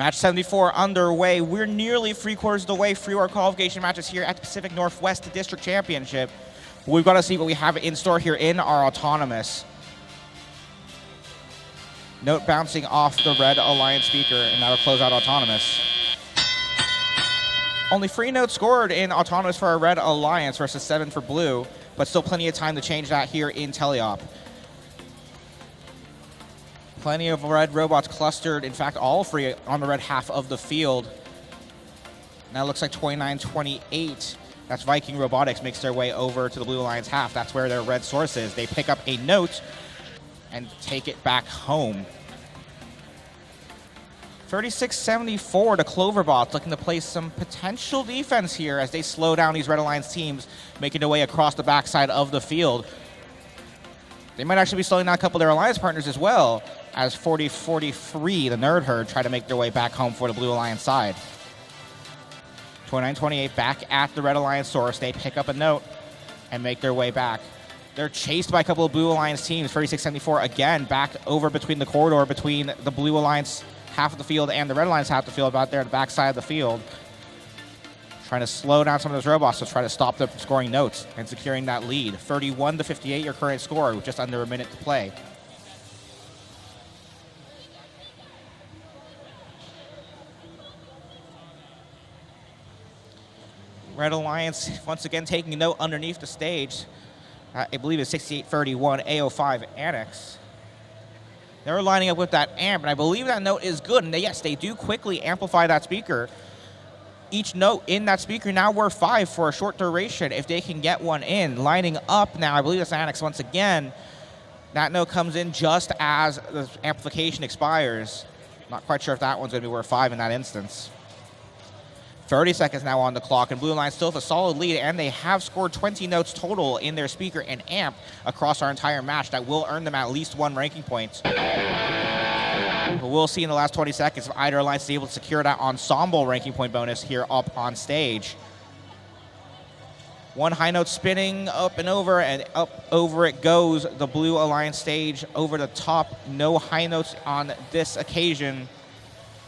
Match 74 underway. We're nearly 3/4 of the way through our qualification matches here at the Pacific Northwest District Championship. We've got to see what we have in store here in our autonomous. Note bouncing off the Red Alliance speaker, and that'll close out autonomous. Only 3 notes scored in autonomous for our Red Alliance versus 7 for blue, but still plenty of time to change that here in Teleop. Plenty of red robots clustered, in fact, all 3 on the red half of the field. Now it looks like 29-28. That's Viking Robotics makes their way over to the Blue Alliance half. That's where their red source is. They pick up a note and take it back home. 36-74 to Cloverbots, looking to play some potential defense here as they slow down these Red Alliance teams, making their way across the backside of the field. They might actually be slowing down a couple of their alliance partners as well, as 40-43, the Nerd Herd, try to make their way back home for the Blue Alliance side. 29-28 back at the Red Alliance source. They pick up a note and make their way back. They're chased by a couple of Blue Alliance teams. 36-74 again back over between the corridor between the Blue Alliance half of the field and the Red Alliance half of the field, about there at the backside of the field. Trying to slow down some of those robots to try to stop them from scoring notes and securing that lead. 31-58 your current score with just under a minute to play. Red Alliance once again taking a note underneath the stage. I believe it's 6831 AO5 Annex. They're lining up with that amp, and I believe that note is good. And yes, they do quickly amplify that speaker. Each note in that speaker now worth 5 for a short duration if they can get one in. Lining up now, I believe it's Annex once again. That note comes in just as the amplification expires. Not quite sure if that one's going to be worth 5 in that instance. 30 seconds now on the clock, and Blue Alliance still has a solid lead, and they have scored 20 notes total in their speaker and amp across our entire match. That will earn them at least 1 ranking point. But we'll see in the last 20 seconds if either alliance is able to secure that ensemble ranking point bonus here up on stage. 1 high note spinning up and up over it goes. The Blue Alliance stage over the top. No high notes on this occasion.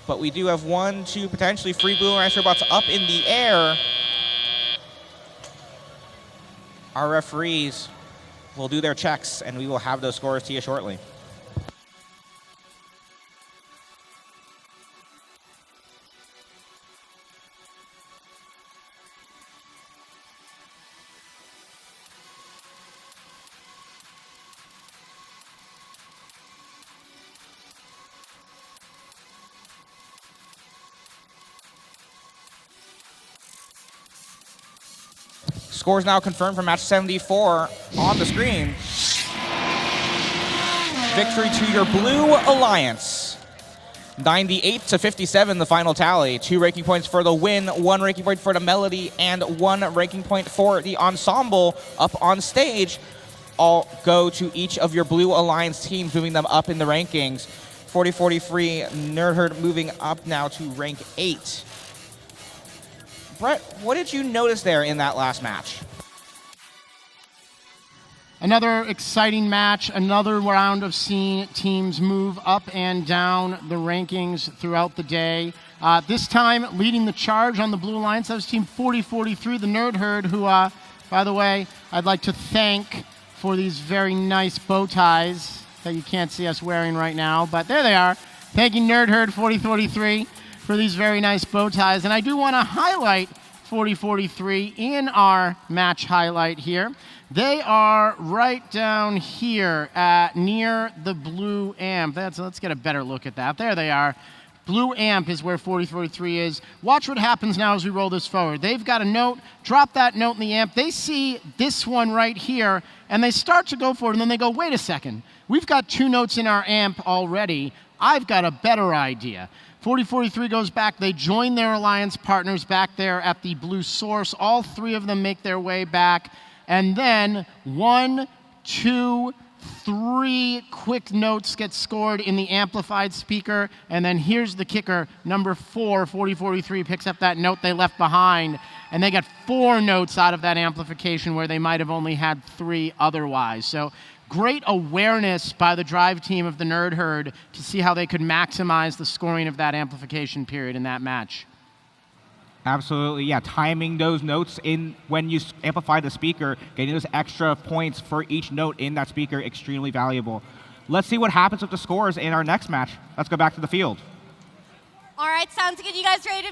But we do have 1, 2, potentially 3 Blue Alliance robots up in the air. Our referees will do their checks, and we will have those scores to you shortly. Scores now confirmed for match 74 on the screen. Victory to your Blue Alliance. 98-57 the final tally. 2 ranking points for the win, 1 ranking point for the melody, and 1 ranking point for the ensemble up on stage. All go to each of your Blue Alliance teams, moving them up in the rankings. 40-43 Nerd Herd moving up now to rank 8. Brett, what did you notice there in that last match? Another exciting match, another round of seeing teams move up and down the rankings throughout the day. This time, leading the charge on the Blue Alliance, that was team 40-43, the Nerd Herd, who, by the way, I'd like to thank for these very nice bow ties that you can't see us wearing right now, but there they are. Thank you, Nerd Herd 40-43. For these very nice bow ties. And I do want to highlight 40-43 in our match highlight here. They are right down here near the blue amp. Let's get a better look at that. There they are. Blue amp is where 40-43 is. Watch what happens now as we roll this forward. They've got a note. Drop that note in the amp. They see this one right here, and they start to go for it, and then they go, wait a second. We've got 2 notes in our amp already. I've got a better idea. 40-43 goes back. They join their alliance partners back there at the blue source. All 3 of them make their way back. And then 1, 2, 3 quick notes get scored in the amplified speaker. And then here's the kicker. Number 4, 40-43 picks up that note they left behind. And they get 4 notes out of that amplification where they might have only had 3 otherwise. So great awareness by the drive team of the Nerd Herd to see how they could maximize the scoring of that amplification period in that match. Absolutely, yeah. Timing those notes in when you amplify the speaker, getting those extra points for each note in that speaker, extremely valuable. Let's see what happens with the scores in our next match. Let's go back to the field. All right, sounds good. You guys ready to meet?